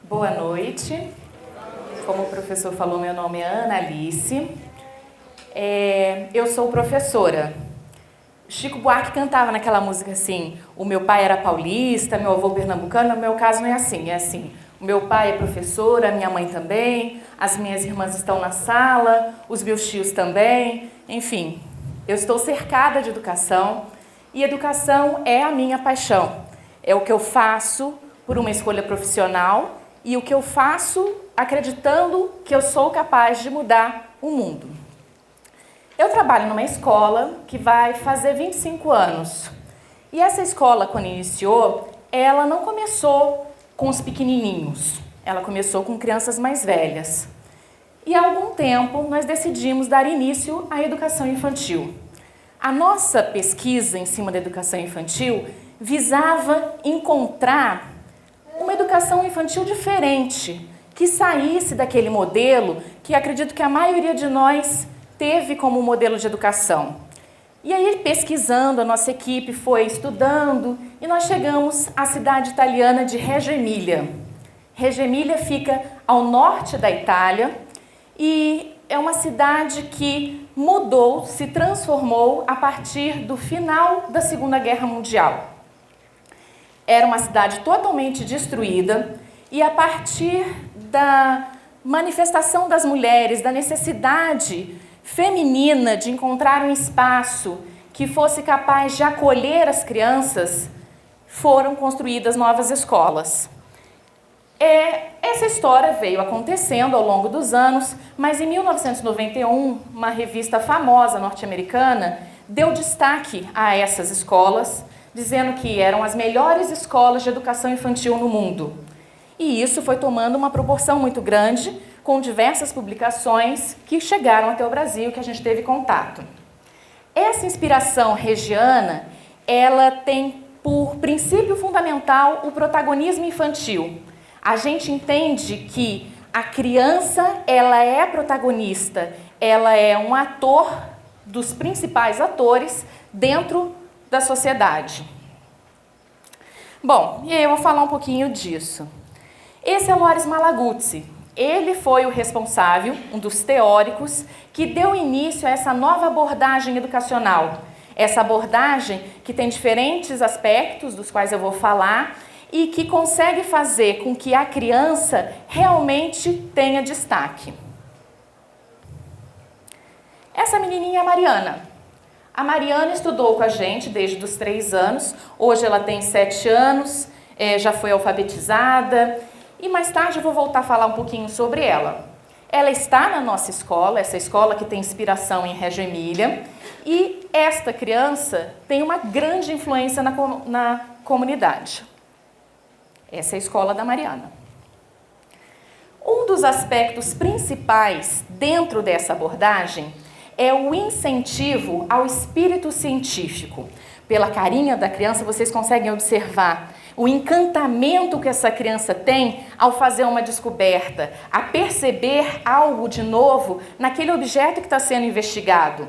Boa noite. Como o professor falou, meu nome é Ana Alice. Eu sou professora. Chico Buarque cantava naquela música assim: o meu pai era paulista, meu avô pernambucano. No meu caso não é assim, é assim: o meu pai é professor, a minha mãe também, as minhas irmãs estão na sala, os meus tios também, enfim, eu estou cercada de educação e educação é a minha paixão. É o que eu faço por uma escolha profissional e o que eu faço acreditando que eu sou capaz de mudar o mundo. Eu trabalho numa escola que vai fazer 25 anos. E essa escola, quando iniciou, ela não começou com os pequenininhos. Ela começou com crianças mais velhas. E há algum tempo nós decidimos dar início à educação infantil. A nossa pesquisa em cima da educação infantil visava encontrar uma educação infantil diferente, que saísse daquele modelo que acredito que a maioria de nós teve como modelo de educação. E aí, pesquisando, a nossa equipe foi estudando e nós chegamos à cidade italiana de Reggio Emília. Reggio Emília fica ao norte da Itália e é uma cidade que mudou, se transformou a partir do final da Segunda Guerra Mundial. Era uma cidade totalmente destruída e a partir da manifestação das mulheres, da necessidade feminina de encontrar um espaço que fosse capaz de acolher as crianças, foram construídas novas escolas. Essa história veio acontecendo ao longo dos anos, mas em 1991, uma revista famosa norte-americana deu destaque a essas escolas, dizendo que eram as melhores escolas de educação infantil no mundo. E isso foi tomando uma proporção muito grande, com diversas publicações que chegaram até o Brasil, que a gente teve contato. Essa inspiração regiana, ela tem por princípio fundamental o protagonismo infantil. A gente entende que a criança, ela é protagonista, ela é um ator dos principais atores dentro da sociedade. Bom, e aí eu vou falar um pouquinho disso. Esse é Loris Malaguzzi. Ele foi o responsável, um dos teóricos, que deu início a essa nova abordagem educacional. Essa abordagem que tem diferentes aspectos, dos quais eu vou falar, e que consegue fazer com que a criança realmente tenha destaque. Essa menininha é a Mariana. A Mariana estudou com a gente desde os 3 anos, hoje ela tem 7 anos, já foi alfabetizada e mais tarde eu vou voltar a falar um pouquinho sobre ela. Ela está na nossa escola, essa escola que tem inspiração em Reggio Emília, e esta criança tem uma grande influência na comunidade. Essa é a escola da Mariana. Um dos aspectos principais dentro dessa abordagem é o incentivo ao espírito científico. Pela carinha da criança, vocês conseguem observar o encantamento que essa criança tem ao fazer uma descoberta, a perceber algo de novo naquele objeto que está sendo investigado.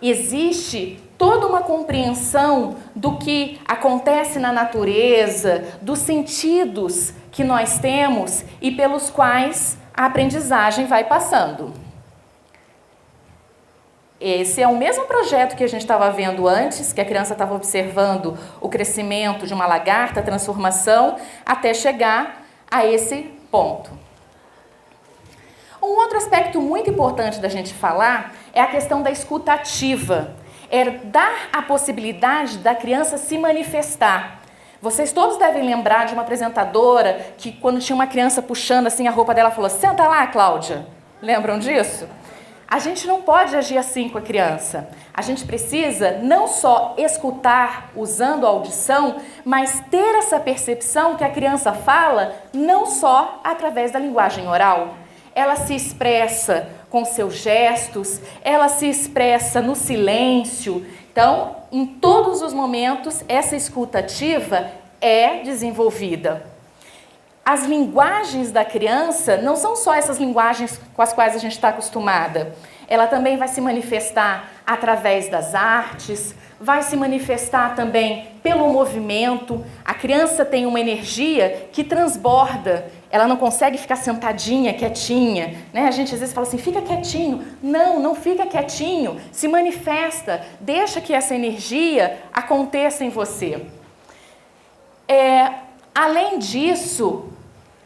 Existe toda uma compreensão do que acontece na natureza, dos sentidos que nós temos e pelos quais a aprendizagem vai passando. Esse é o mesmo projeto que a gente estava vendo antes, que a criança estava observando o crescimento de uma lagarta, a transformação, até chegar a esse ponto. Um outro aspecto muito importante da gente falar é a questão da escuta ativa. É dar a possibilidade da criança se manifestar. Vocês todos devem lembrar de uma apresentadora que, quando tinha uma criança puxando assim a roupa dela, falou: "Senta lá, Cláudia". Lembram disso? A gente não pode agir assim com a criança. A gente precisa não só escutar usando a audição, mas ter essa percepção que a criança fala não só através da linguagem oral. Ela se expressa com seus gestos, ela se expressa no silêncio. Então, em todos os momentos, essa escuta ativa é desenvolvida. as linguagens da criança não são só essas linguagens com as quais a gente está acostumada. Ela também vai se manifestar através das artes, vai se manifestar também pelo movimento. A criança tem uma energia que transborda, ela não consegue ficar sentadinha, quietinha, né? A gente às vezes fala assim, fica quietinho. Não, não fica quietinho, se manifesta, deixa que essa energia aconteça em você. Além disso,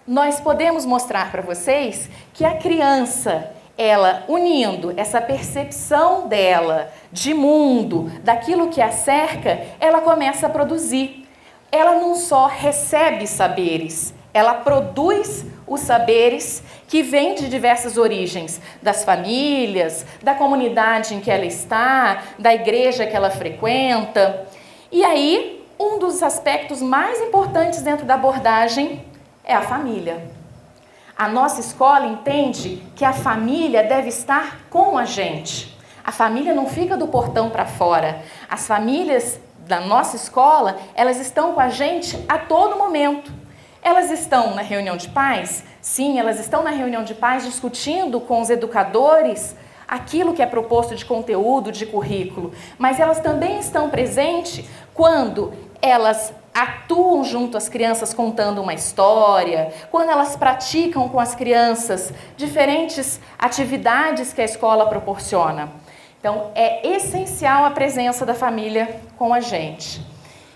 nós podemos mostrar para vocês que a criança, ela unindo essa percepção dela de mundo, daquilo que a cerca, ela começa a produzir. Ela não só recebe saberes, ela produz os saberes que vêm de diversas origens, das famílias, da comunidade em que ela está, da igreja que ela frequenta. E aí, um dos aspectos mais importantes dentro da abordagem é a família. A nossa escola entende que a família deve estar com a gente. A família não fica do portão para fora. As famílias da nossa escola, elas estão com a gente a todo momento. Elas estão na reunião de pais? Sim, elas estão na reunião de pais discutindo com os educadores aquilo que é proposto de conteúdo, de currículo. Mas elas também estão presentes quando elas atuam junto às crianças contando uma história, quando elas praticam com as crianças diferentes atividades que a escola proporciona. Então, é essencial a presença da família com a gente.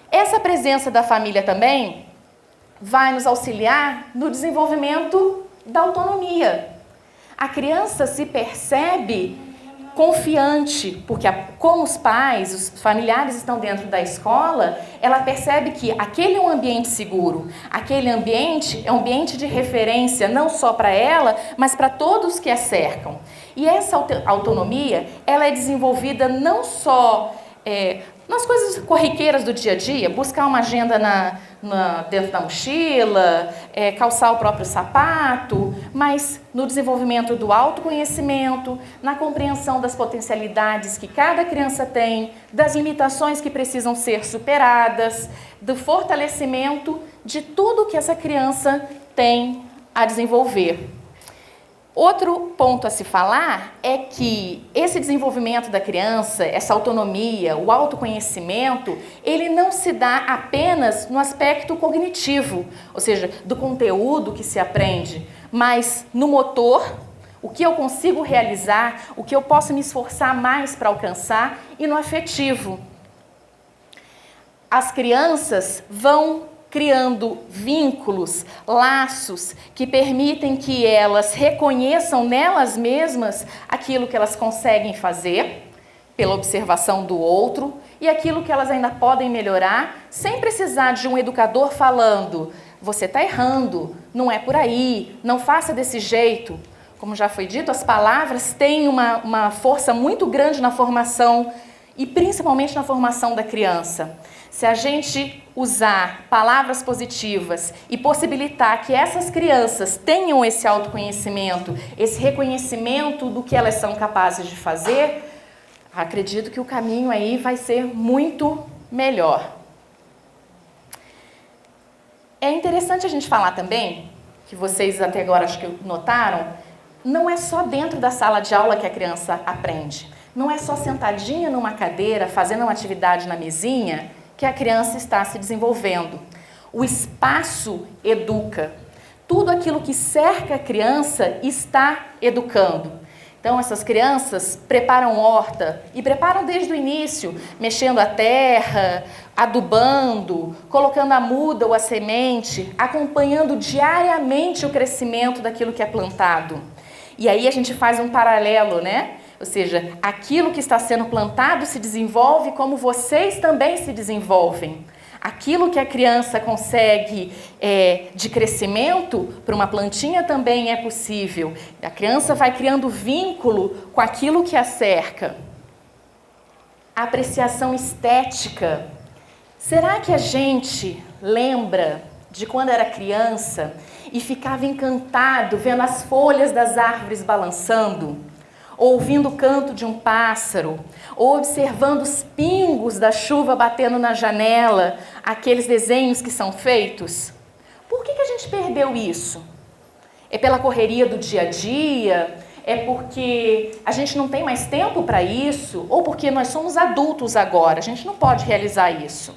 Essa presença da família também vai nos auxiliar no desenvolvimento da autonomia. A criança se percebe confiante, porque como os pais, os familiares estão dentro da escola, ela percebe que aquele é um ambiente seguro, aquele ambiente é um ambiente de referência, não só para ela, mas para todos que a cercam. E essa autonomia, ela é desenvolvida não só nas coisas corriqueiras do dia a dia, buscar uma agenda dentro da mochila, calçar o próprio sapato, mas no desenvolvimento do autoconhecimento, na compreensão das potencialidades que cada criança tem, das limitações que precisam ser superadas, do fortalecimento de tudo que essa criança tem a desenvolver. Outro ponto a se falar é que esse desenvolvimento da criança, essa autonomia, o autoconhecimento, ele não se dá apenas no aspecto cognitivo, ou seja, do conteúdo que se aprende, mas no motor, o que eu consigo realizar, o que eu posso me esforçar mais para alcançar, e no afetivo. As crianças vão criando vínculos, laços que permitem que elas reconheçam nelas mesmas aquilo que elas conseguem fazer pela observação do outro e aquilo que elas ainda podem melhorar sem precisar de um educador falando: você está errando, não é por aí, não faça desse jeito. Como já foi dito, as palavras têm uma força muito grande na formação e principalmente na formação da criança. Se a gente usar palavras positivas e possibilitar que essas crianças tenham esse autoconhecimento, esse reconhecimento do que elas são capazes de fazer, acredito que o caminho aí vai ser muito melhor. É interessante a gente falar também, que vocês até agora acho que notaram, não é só dentro da sala de aula que a criança aprende. Não é só sentadinha numa cadeira, fazendo uma atividade na mesinha, que a criança está se desenvolvendo. O espaço educa. Tudo aquilo que cerca a criança está educando. Então, essas crianças preparam horta e preparam desde o início, mexendo a terra, adubando, colocando a muda ou a semente, acompanhando diariamente o crescimento daquilo que é plantado. E aí a gente faz um paralelo, né? Ou seja, aquilo que está sendo plantado se desenvolve como vocês também se desenvolvem. Aquilo que a criança consegue de crescimento, para uma plantinha também é possível. A criança vai criando vínculo com aquilo que a cerca. A apreciação estética. Será que a gente lembra de quando era criança e ficava encantado vendo as folhas das árvores balançando? Ouvindo o canto de um pássaro, ou observando os pingos da chuva batendo na janela, aqueles desenhos que são feitos? Por que a gente gente perdeu isso? É pela correria do dia a dia? É porque a gente não tem mais tempo para isso? Ou porque nós somos adultos agora? A gente não pode realizar isso.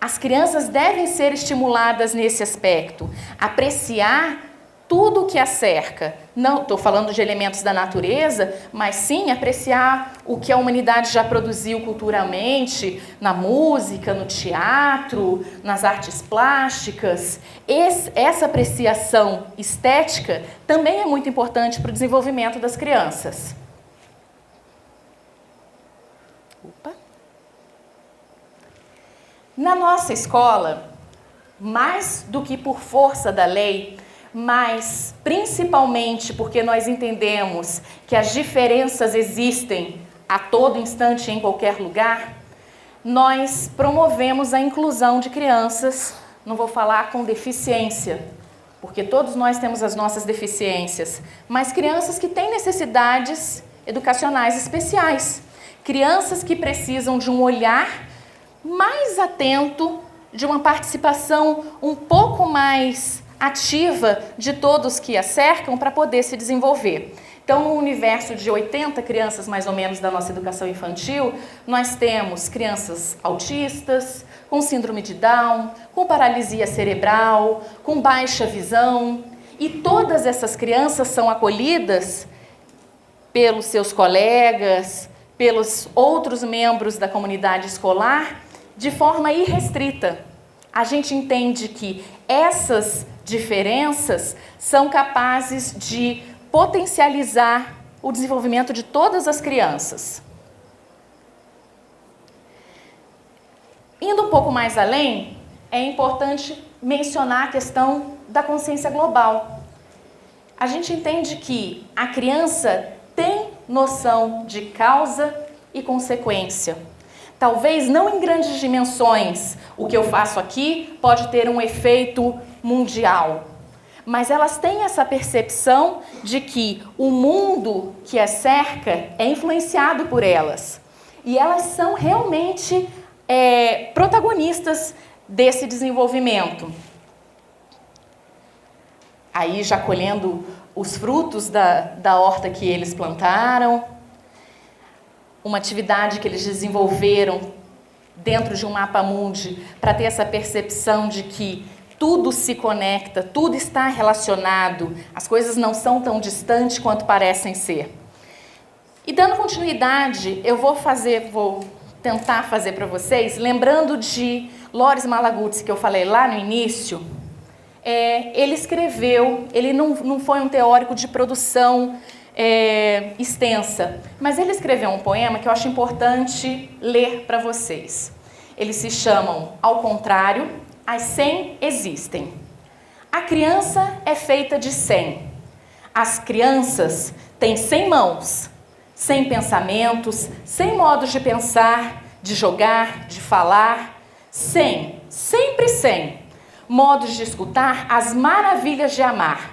As crianças devem ser estimuladas nesse aspecto, apreciar tudo o que a cerca. Não estou falando de elementos da natureza, mas sim apreciar o que a humanidade já produziu culturalmente, na música, no teatro, nas artes plásticas. Essa apreciação estética também é muito importante para o desenvolvimento das crianças. Na nossa escola, mais do que por força da lei, mas principalmente porque nós entendemos que as diferenças existem a todo instante em qualquer lugar, nós promovemos a inclusão de crianças, não vou falar com deficiência, porque todos nós temos as nossas deficiências, mas crianças que têm necessidades educacionais especiais, crianças que precisam de um olhar mais atento, de uma participação um pouco mais ativa de todos que a cercam para poder se desenvolver. Então, no universo de 80 crianças, mais ou menos, da nossa educação infantil, nós temos crianças autistas, com síndrome de Down, com paralisia cerebral, com baixa visão, e todas essas crianças são acolhidas pelos seus colegas, pelos outros membros da comunidade escolar, de forma irrestrita. A gente entende que essas diferenças são capazes de potencializar o desenvolvimento de todas as crianças. Indo um pouco mais além, é importante mencionar a questão da consciência global. A gente entende que a criança tem noção de causa e consequência. Talvez não em grandes dimensões, o que eu faço aqui pode ter um efeito mundial, mas elas têm essa percepção de que o mundo que as cerca é influenciado por elas. E elas são realmente protagonistas desse desenvolvimento. Aí já colhendo os frutos da horta que eles plantaram, uma atividade que eles desenvolveram dentro de um mapa mundi para ter essa percepção de que tudo se conecta, tudo está relacionado, as coisas não são tão distantes quanto parecem ser. E dando continuidade, eu vou tentar fazer para vocês, lembrando de Loris Malaguzzi, que eu falei lá no início. Ele escreveu, ele não foi um teórico de produção extensa, mas ele escreveu um poema que eu acho importante ler para vocês. Eles se chamam Ao Contrário, as 100 existem. A criança é feita de 100. As crianças têm 100 mãos, 100 pensamentos, 100 modos de pensar, de jogar, de falar. 100, sempre 100. Modos de escutar as maravilhas de amar.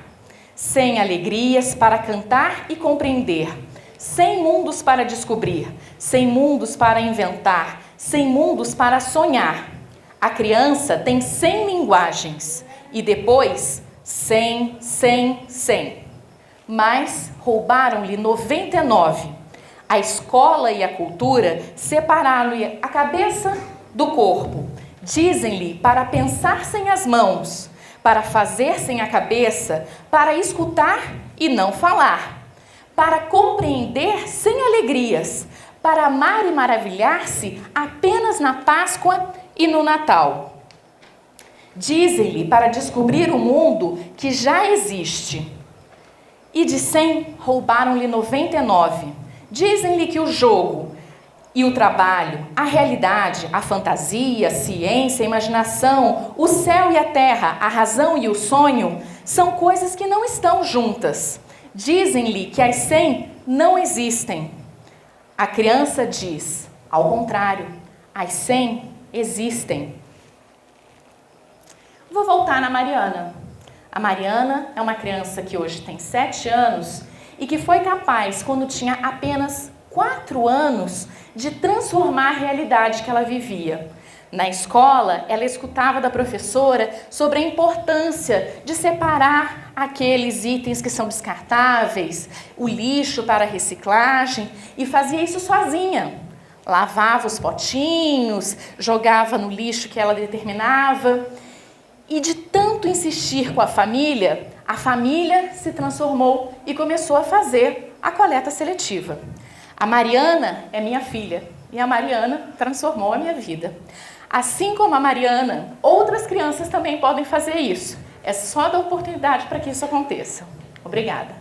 100 alegrias para cantar e compreender. 100 mundos para descobrir. 100 mundos para inventar. 100 mundos para sonhar. A criança tem 100 linguagens. E depois, 100, 100, 100. Mas roubaram-lhe 99. A escola e a cultura separaram-lhe a cabeça do corpo. Dizem-lhe para pensar sem as mãos, para fazer sem a cabeça, para escutar e não falar, para compreender sem alegrias, para amar e maravilhar-se apenas na Páscoa e no Natal. Dizem-lhe para descobrir o mundo que já existe. E de 100 roubaram-lhe 99. Dizem-lhe que o jogo e o trabalho, a realidade, a fantasia, a ciência, a imaginação, o céu e a terra, a razão e o sonho, são coisas que não estão juntas. Dizem-lhe que as 100 não existem. A criança diz, ao contrário, as 100 existem. Vou voltar na Mariana. A Mariana é uma criança que hoje tem 7 anos e que foi capaz, quando tinha apenas 4 anos, de transformar a realidade que ela vivia. Na escola, ela escutava da professora sobre a importância de separar aqueles itens que são descartáveis, o lixo para reciclagem, e fazia isso sozinha. Lavava os potinhos, jogava no lixo que ela determinava. E de tanto insistir com a família se transformou e começou a fazer a coleta seletiva. A Mariana é minha filha e a Mariana transformou a minha vida. Assim como a Mariana, outras crianças também podem fazer isso. É só dar oportunidade para que isso aconteça. Obrigada.